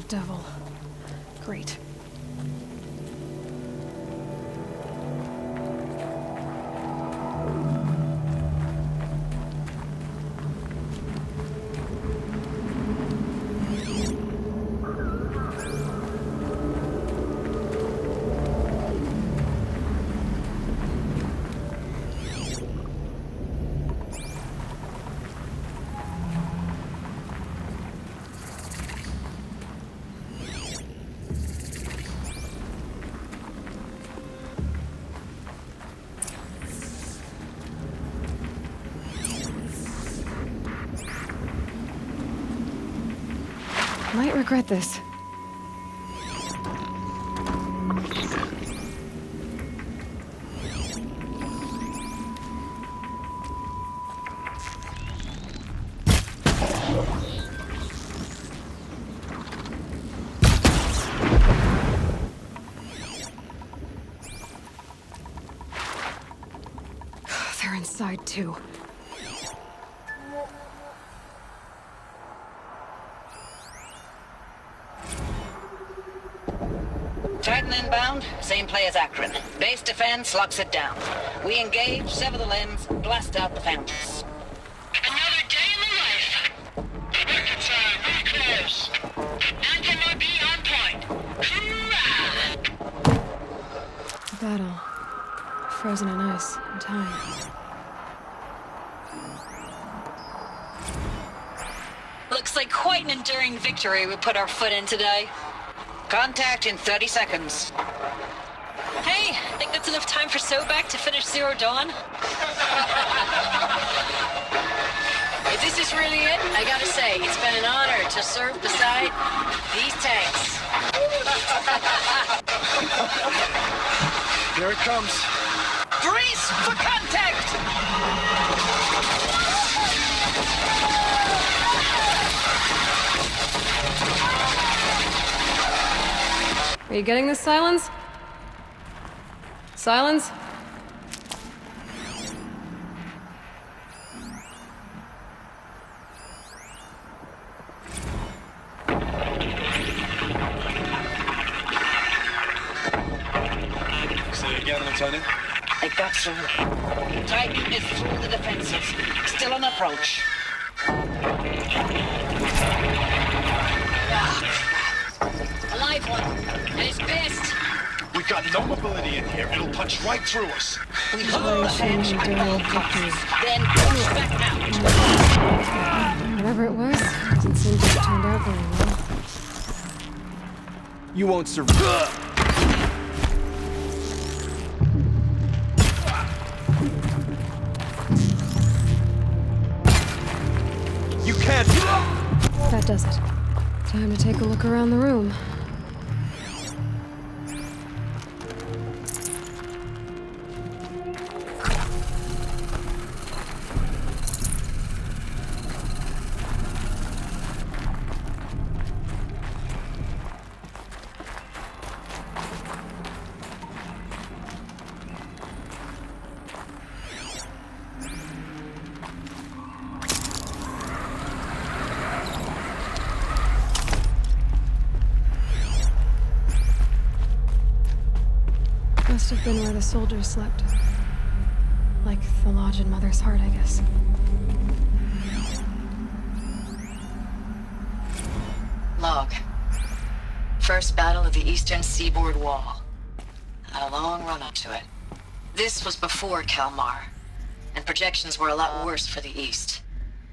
devil. Great. Might regret this. They're inside too. Titan inbound, same play as Akron. Base defense locks it down. We engage, sever the limbs, blast out the fountains. Another day in the life. Record time, very close. Anti-MRB on point. Hoorah! The battle. Frozen in ice and time. Looks like quite an enduring victory we put our foot in today. Contact in 30 seconds. Hey, think that's enough time for Sobek to finish Zero Dawn? If this is really it, I gotta say, it's been an honor to serve beside these tanks. Here it comes. Brace for contact! Are you getting this, Silence? Silence? Say again, Lieutenant. I got through. Titan is through the defenses. Still on approach. A live one, and it's pissed. We've got no mobility in here. It'll punch right through us. We hold the hedge at all costs. Then push back out. Whatever it was, doesn't seem to have turned out very well. You won't survive. You can't. That does it. Time to take a look around the room. Must have been where the soldiers slept. Like the lodge in Mother's Heart, I guess. Log. First battle of the eastern seaboard wall. Had a long run up to it. This was before Kalmar, and projections were a lot worse for the east.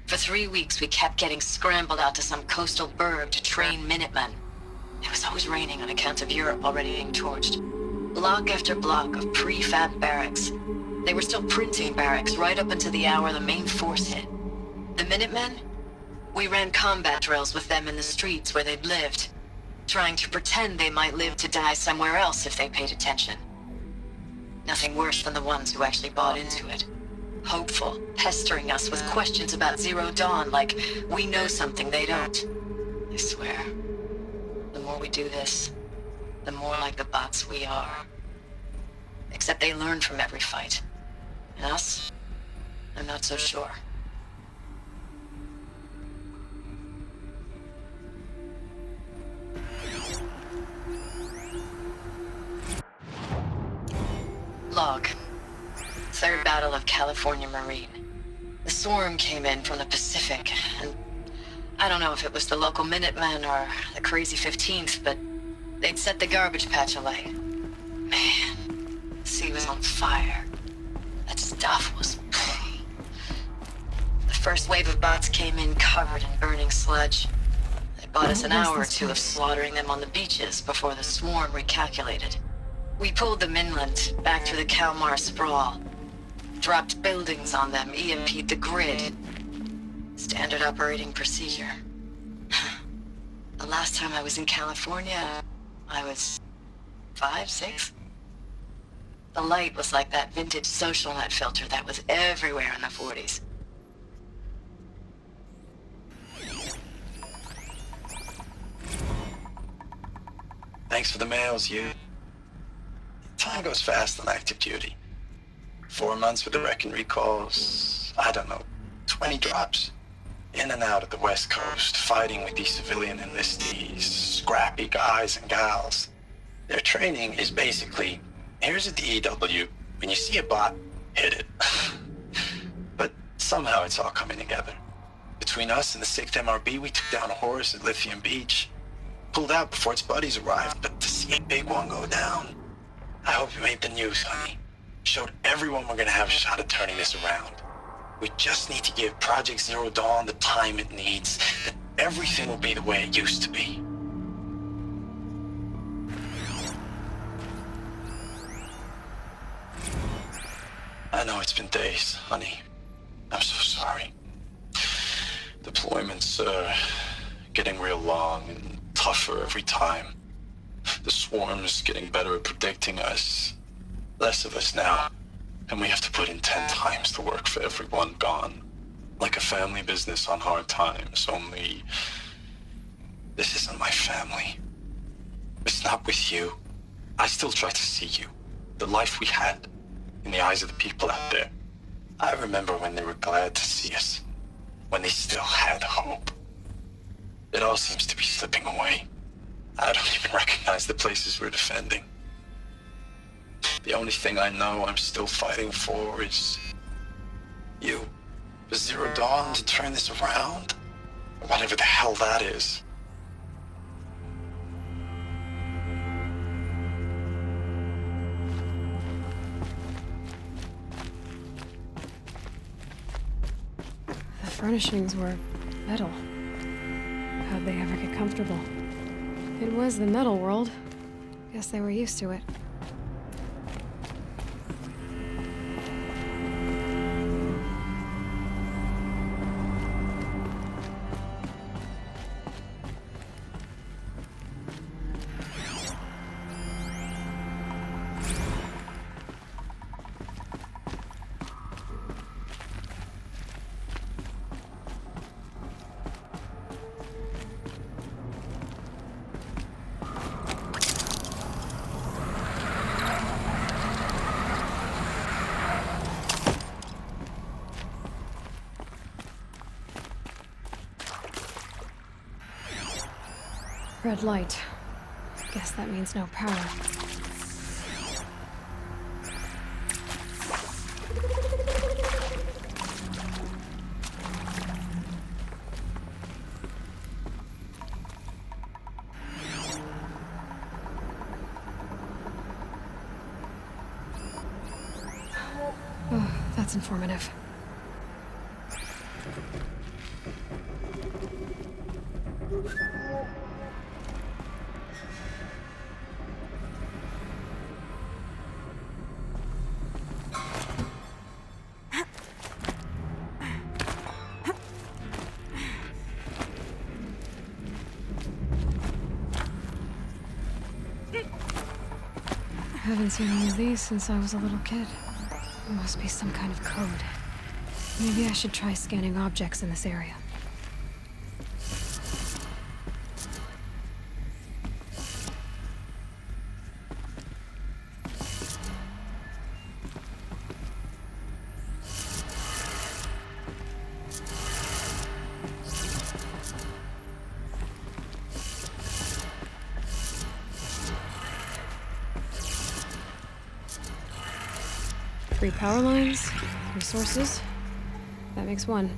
For 3 weeks, we kept getting scrambled out to some coastal burg to train Minutemen. It was always raining on account of Europe already being torched. Block after block of prefab barracks. They were still printing barracks right up until the hour the main force hit. The Minutemen? We ran combat drills with them in the streets where they'd lived, trying to pretend they might live to die somewhere else if they paid attention. Nothing worse than the ones who actually bought into it. Hopeful, pestering us with questions about Zero Dawn like we know something they don't. I swear, the more we do this, the more like the bots we are. Except they learn from every fight. And us? I'm not so sure. Log. Third Battle of California Marine. The swarm came in from the Pacific, and I don't know if it was the local Minutemen or the Crazy 15th, but they'd set the garbage patch alight. Man, the sea was on fire. That stuff was... The first wave of bots came in covered in burning sludge. They bought us an hour or two of slaughtering them on the beaches before the swarm recalculated. We pulled them inland, back through the Kalmar sprawl. Dropped buildings on them, EMP'd the grid. Standard operating procedure. The last time I was in California, I was 5, 6? The light was like that vintage social net filter that was everywhere in the 40s. Thanks for the mails, you. Time goes fast on active duty. 4 months with the wreck and recalls, I don't know, 20 drops. In and out of the West Coast, fighting with these civilian enlistees, scrappy guys and gals. Their training is basically, here's a DEW, when you see a bot, hit it. But somehow it's all coming together. Between us and the 6th MRB, we took down a horse at Lithium Beach. Pulled out before its buddies arrived, but to see a big one go down, I hope you made the news, honey. Showed everyone we're gonna have a shot at turning this around. We just need to give Project Zero Dawn the time it needs, then everything will be the way it used to be. I know it's been days, honey. I'm so sorry. Deployments are getting real long and tougher every time. The swarm's getting better at predicting us. Less of us now. And we have to put in 10 times the work for everyone gone. Like a family business on hard times, only... This isn't my family. It's not with you. I still try to see you. The life we had. In the eyes of the people out there. I remember when they were glad to see us. When they still had hope. It all seems to be slipping away. I don't even recognize the places we're defending. The only thing I know I'm still fighting for is... you. For Zero Dawn to turn this around? Or whatever the hell that is. The furnishings were metal. How'd they ever get comfortable? It was the metal world. Guess they were used to it. Red light. Guess that means no power. Oh, that's informative. Haven't seen one of these since I was a little kid. It must be some kind of code. Maybe I should try scanning objects in this area. 3 power lines, 3 sources. That makes 1.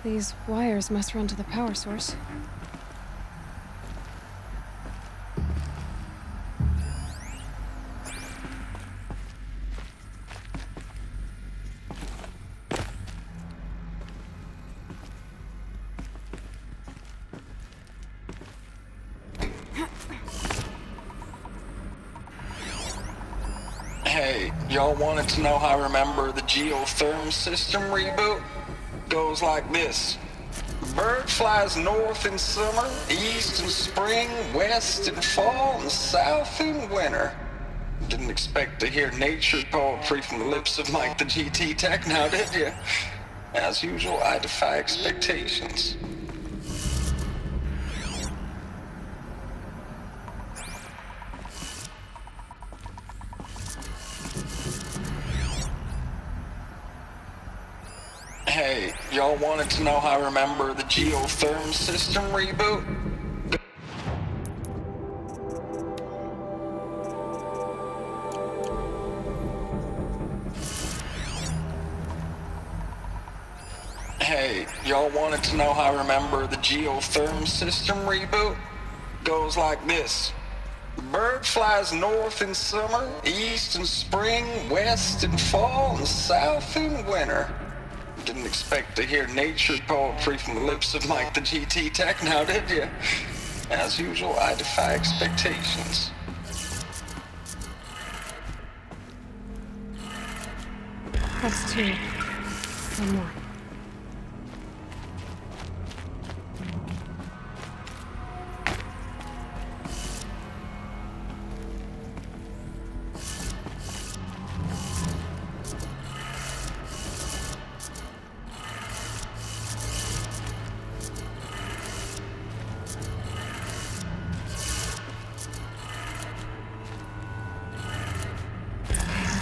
These wires must run to the power source. Hey, y'all wanted to know how I remember the geotherm system reboot? Goes like this. Bird flies north in summer, east in spring, west in fall, and south in winter. Didn't expect to hear nature poetry from the lips of Mike the GT Tech now, did you? As usual, I defy expectations. Hey, y'all wanted to know how I remember the geotherm system reboot? Hey, y'all wanted to know how I remember the geotherm system reboot? Goes like this. Bird flies north in summer, east in spring, west in fall, and south in winter. Didn't expect to hear nature poetry from the lips of Mike the GT Tech now, did you? As usual, I defy expectations. That's 2. 1 more.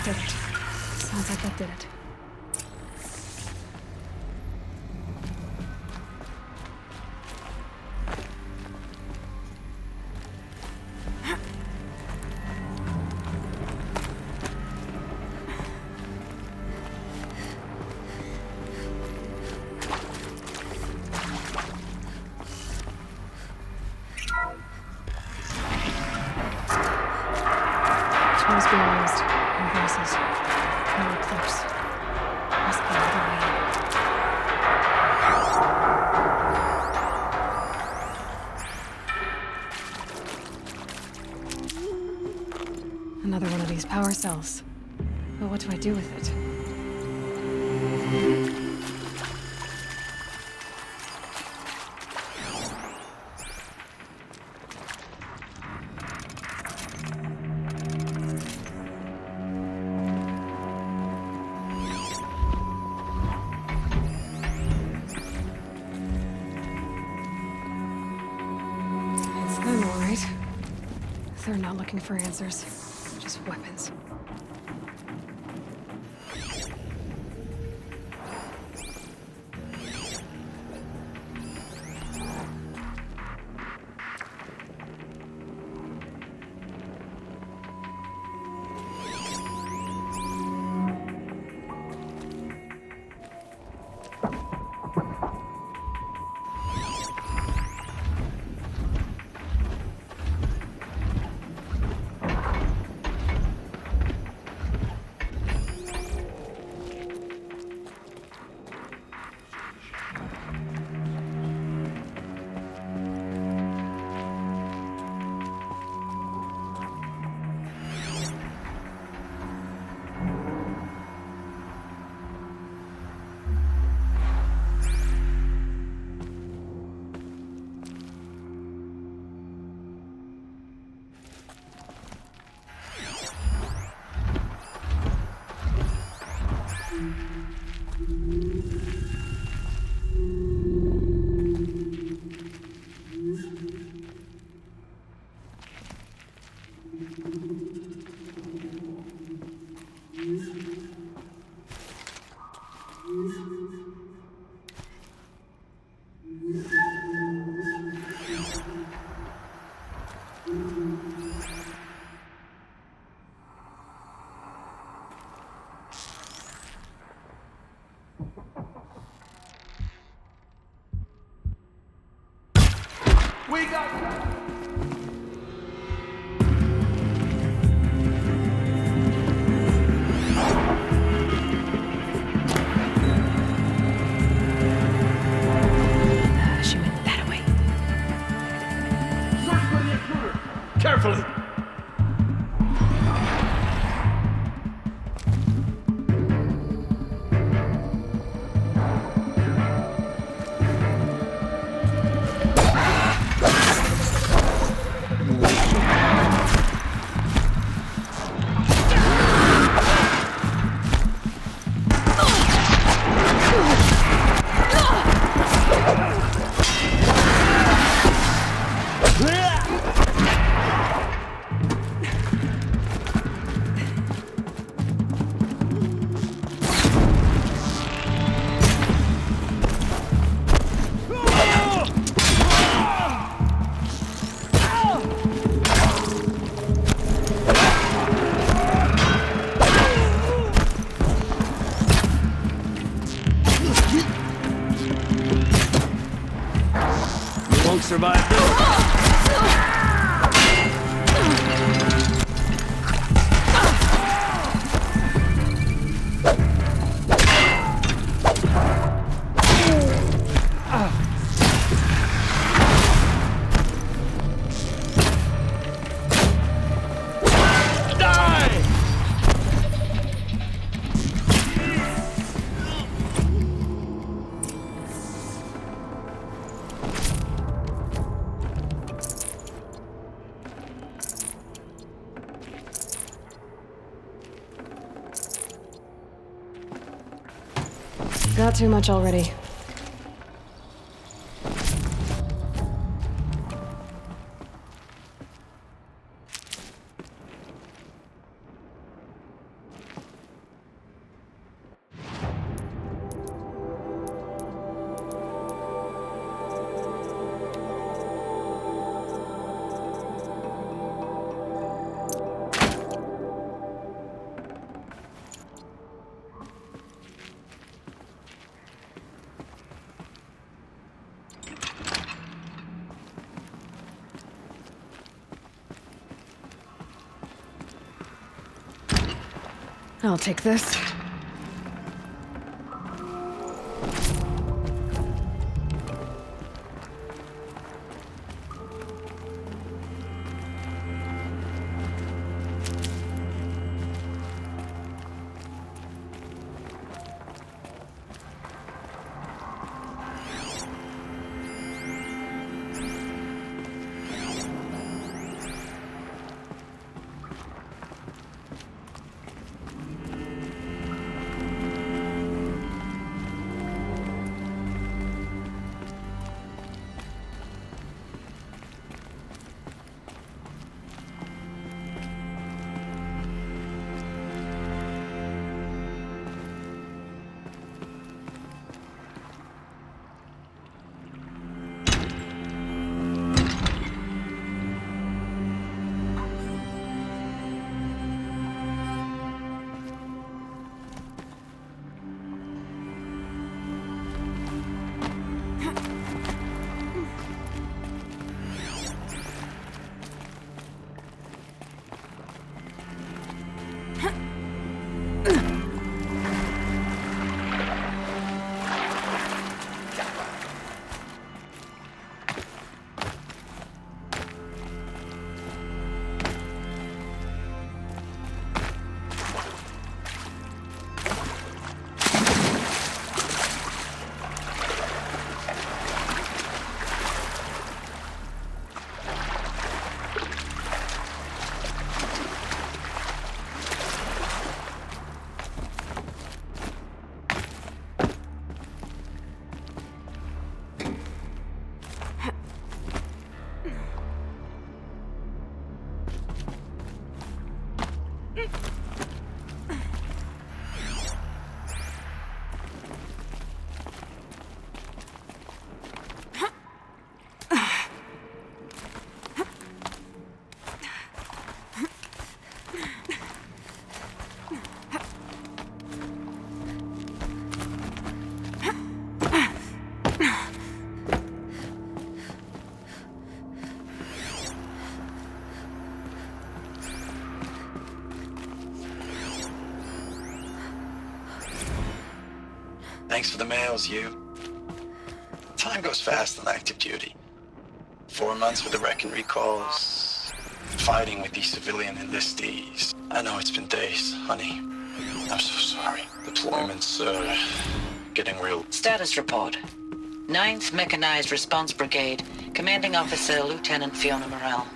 Did it. Sounds like that did it. Tools being used. And voices. Really close. Must be another way in. Another one of these power cells. But what do I do with it? It's them, all right. They're not looking for answers, just weapons. She went that way. Carefully! Won't survive this. Got too much already. I'll take this. Thanks for the mails, you. Time goes fast on active duty. 4 months with the wreck and recalls. Fighting with these civilian enlistees. I know it's been days, honey. I'm so sorry. Deployments are getting real. Status report. 9th Mechanized Response Brigade, Commanding Officer Lieutenant Fiona Morrell.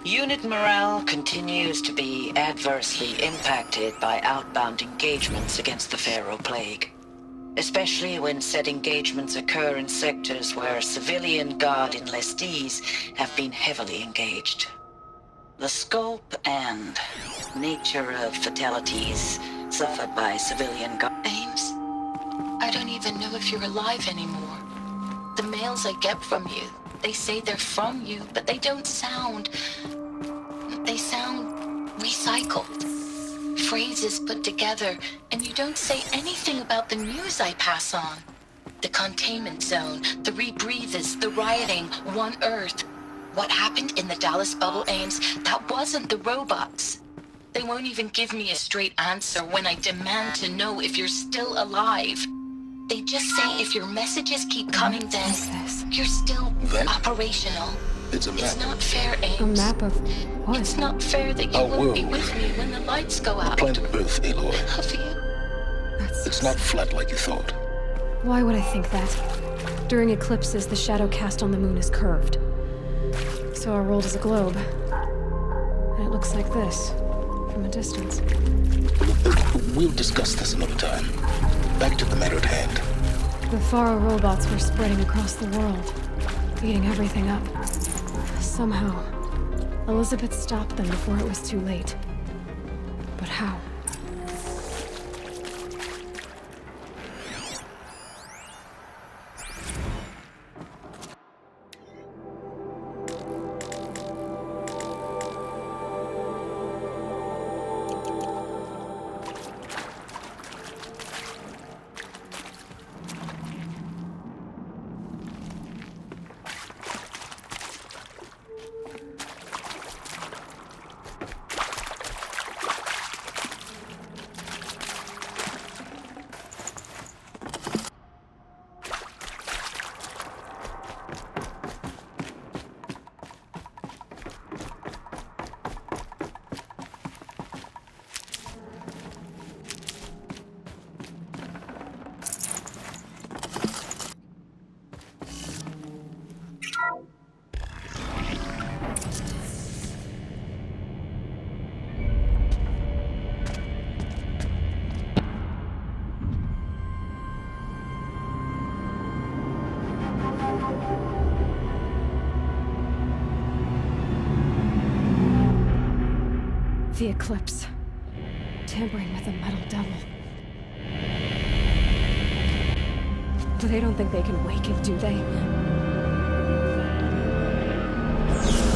Unit morale continues to be adversely impacted by outbound engagements against the Pharaoh Plague, especially when said engagements occur in sectors where civilian guard enlistees have been heavily engaged. The scope and nature of fatalities suffered by civilian guard... Ames, I don't even know if you're alive anymore. The mails I get from you, they say they're from you, but they don't sound... They sound recycled. Phrases put together, and you don't say anything about the news I pass on. The containment zone, the rebreathers, the rioting, One Earth. What happened in the Dallas bubble, Ames, that wasn't the robots. They won't even give me a straight answer when I demand to know if you're still alive. They just say if your messages keep coming, then you're still operational. It's a map. It's not fair, Ames. A map of what? It's not fair that you Our won't be world. with me when the lights go out. Planet Earth, Aloy. Love you. It's not flat like you thought. Why would I think that? During eclipses, the shadow cast on the moon is curved. So our world is a globe. And it looks like this, from a distance. We'll discuss this another time. Back to the matter at hand. The Faro robots were spreading across the world, eating everything up. Somehow, Elizabeth stopped them before it was too late. But how? The eclipse. Tampering with the metal devil. But they don't think they can wake it, do they?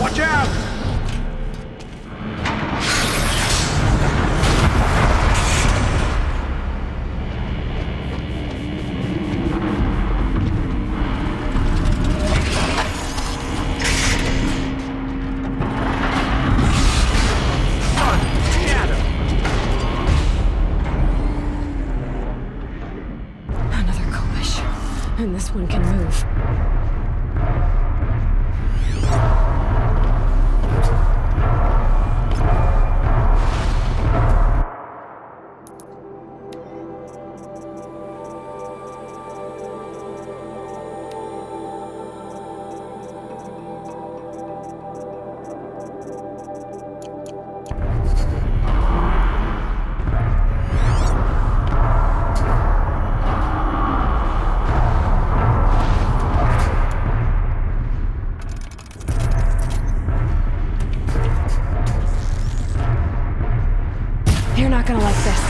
Watch out! Another Kobish. And this one can move. You're not gonna like this.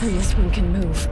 And this one can move.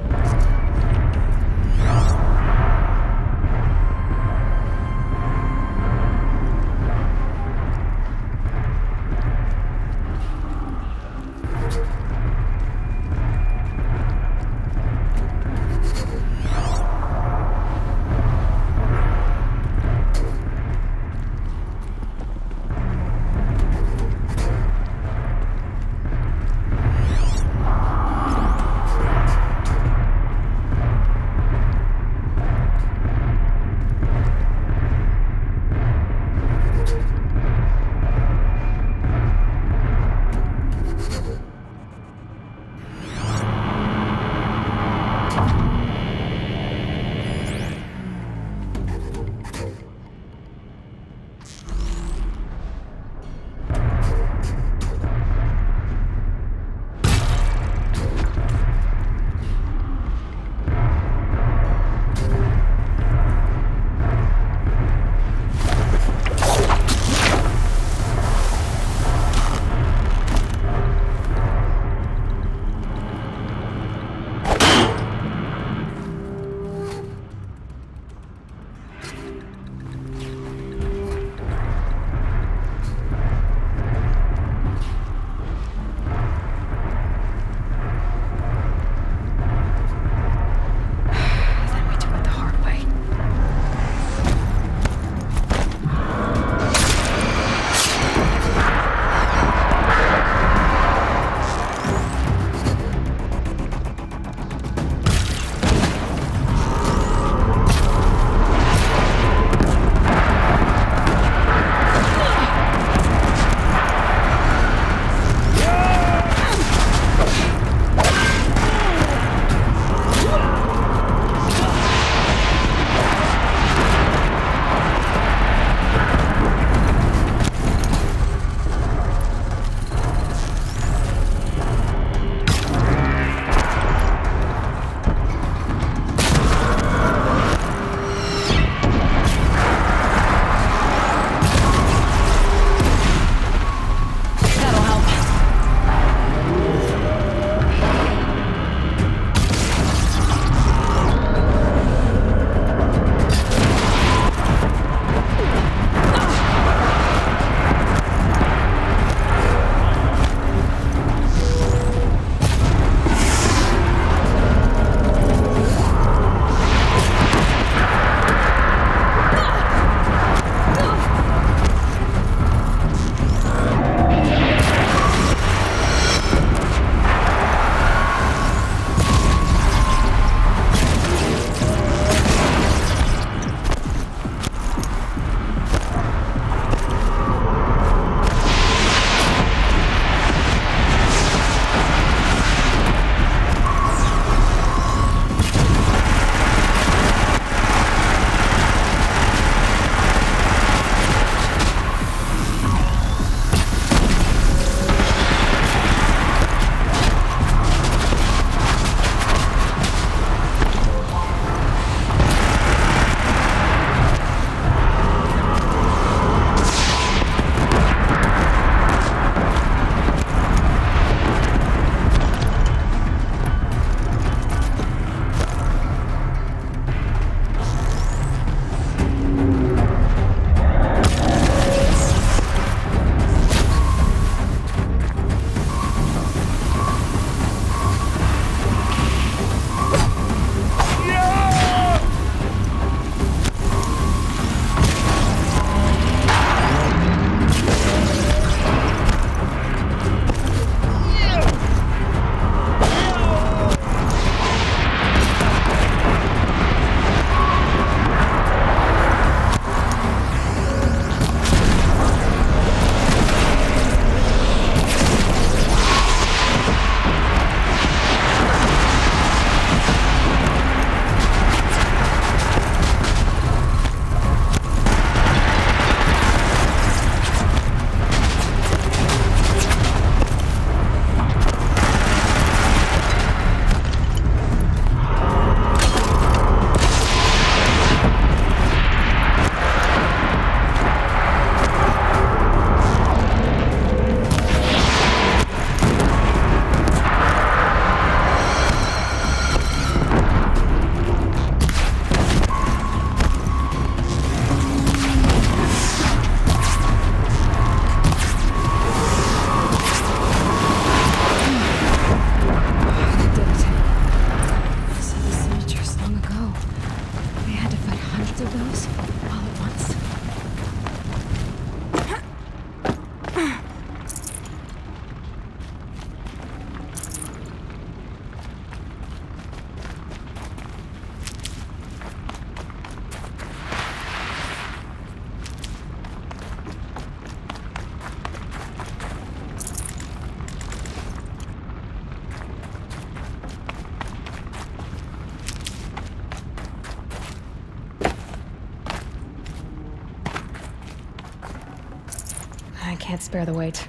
can't spare the weight.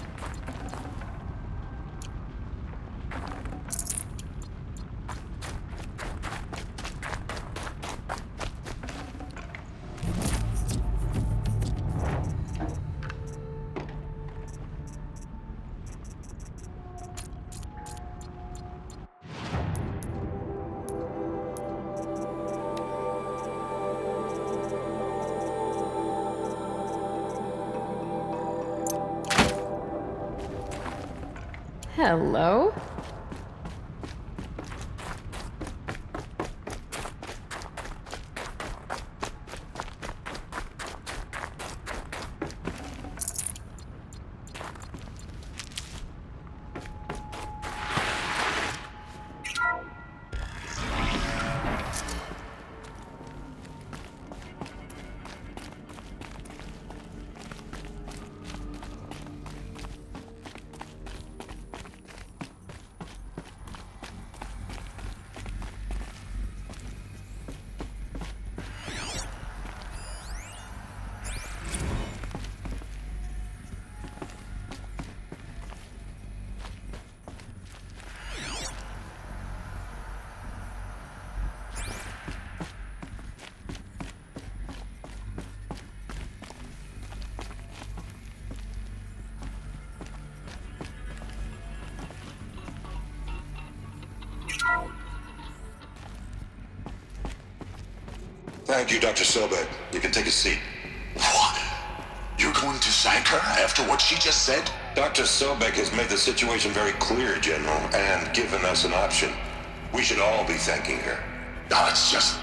Hello? Thank you, Dr. Sobek. You can take a seat. What? You're going to thank her after what she just said? Dr. Sobek has made the situation very clear, General, and given us an option. We should all be thanking her. No, it's just...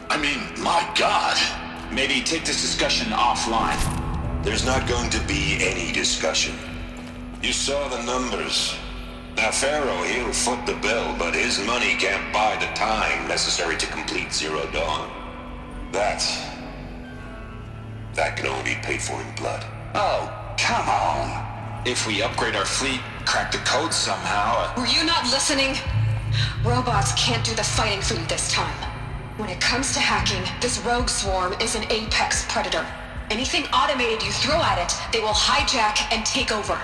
I mean, my God. Maybe take this discussion offline. There's not going to be any discussion. You saw the numbers. Now, Pharaoh, he'll foot the bill, but his money can't buy the time necessary to complete Zero Dawn. That can only be paid for in blood. Oh, come on. If we upgrade our fleet, crack the code somehow... Were you not listening? Robots can't do the fighting for you this time. When it comes to hacking, this rogue swarm is an apex predator. Anything automated you throw at it, they will hijack and take over.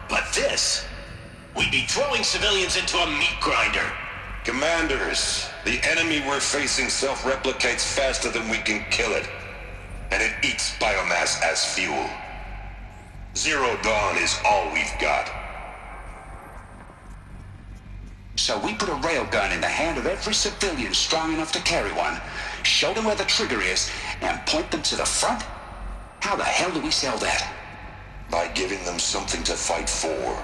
But this... We'd be throwing civilians into a meat grinder. Commanders, the enemy we're facing self-replicates faster than we can kill it. And it eats biomass as fuel. Zero Dawn is all we've got. So we put a railgun in the hand of every civilian strong enough to carry one, show them where the trigger is, and point them to the front? How the hell do we sell that? By giving them something to fight for.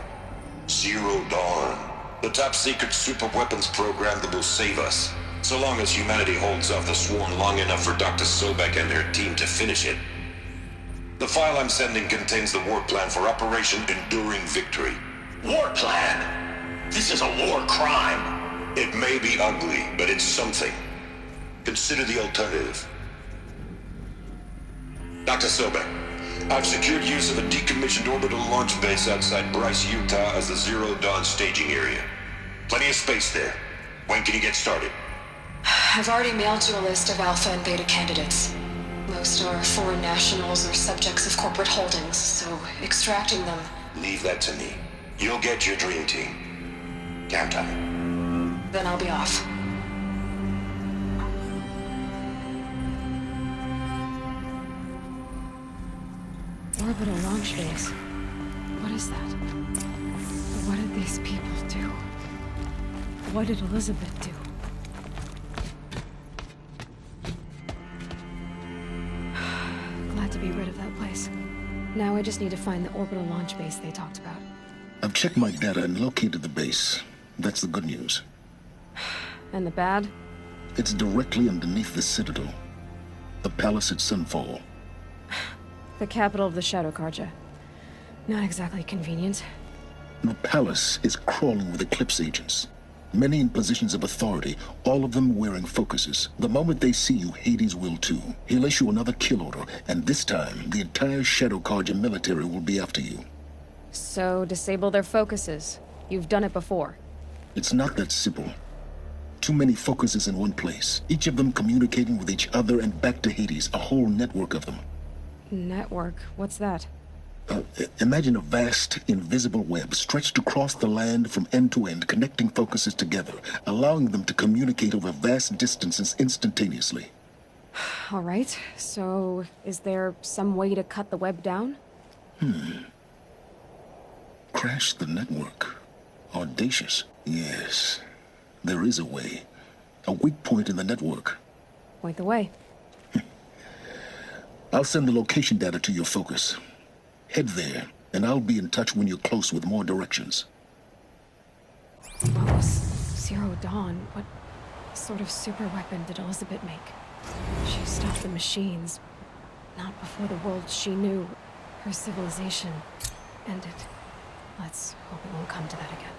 Zero Dawn. The top-secret super-weapons program that will save us. So long as humanity holds off the swarm long enough for Dr. Sobek and her team to finish it. The file I'm sending contains the war plan for Operation Enduring Victory. War plan? This is a war crime. It may be ugly, but it's something. Consider the alternative. Dr. Sobek, I've secured use of a decommissioned orbital launch base outside Bryce, Utah as the Zero Dawn staging area. Plenty of space there. When can you get started? I've already mailed you a list of Alpha and Beta candidates. Most are foreign nationals or subjects of corporate holdings, so extracting them... Leave that to me. You'll get your dream team. Count on it. Then I'll be off. Orbital launch base. What is that? What did these people do? What did Elizabeth do? Glad to be rid of that place. Now I just need to find the orbital launch base they talked about. I've checked my data and located the base. That's the good news. And the bad? It's directly underneath the Citadel. The palace at Sunfall. The capital of the Shadow Carja. Not exactly convenient. The palace is crawling with Eclipse agents. Many in positions of authority, all of them wearing focuses. The moment they see you, Hades will too. He'll issue another kill order, and this time, the entire Shadow Carja military will be after you. So, disable their focuses. You've done it before. It's not that simple. Too many focuses in one place, each of them communicating with each other and back to Hades, a whole network of them. Network? What's that? Imagine a vast, invisible web stretched across the land from end to end, connecting focuses together, allowing them to communicate over vast distances instantaneously. All right, so is there some way to cut the web down? Crash the network. Audacious. Yes, there is a way. A weak point in the network. Point the way. I'll send the location data to your focus. Head there, and I'll be in touch when you're close with more directions. What was Zero Dawn? What sort of super weapon did Elizabeth make? She stopped the machines. Not before the world she knew, her civilization, ended. Let's hope it won't come to that again.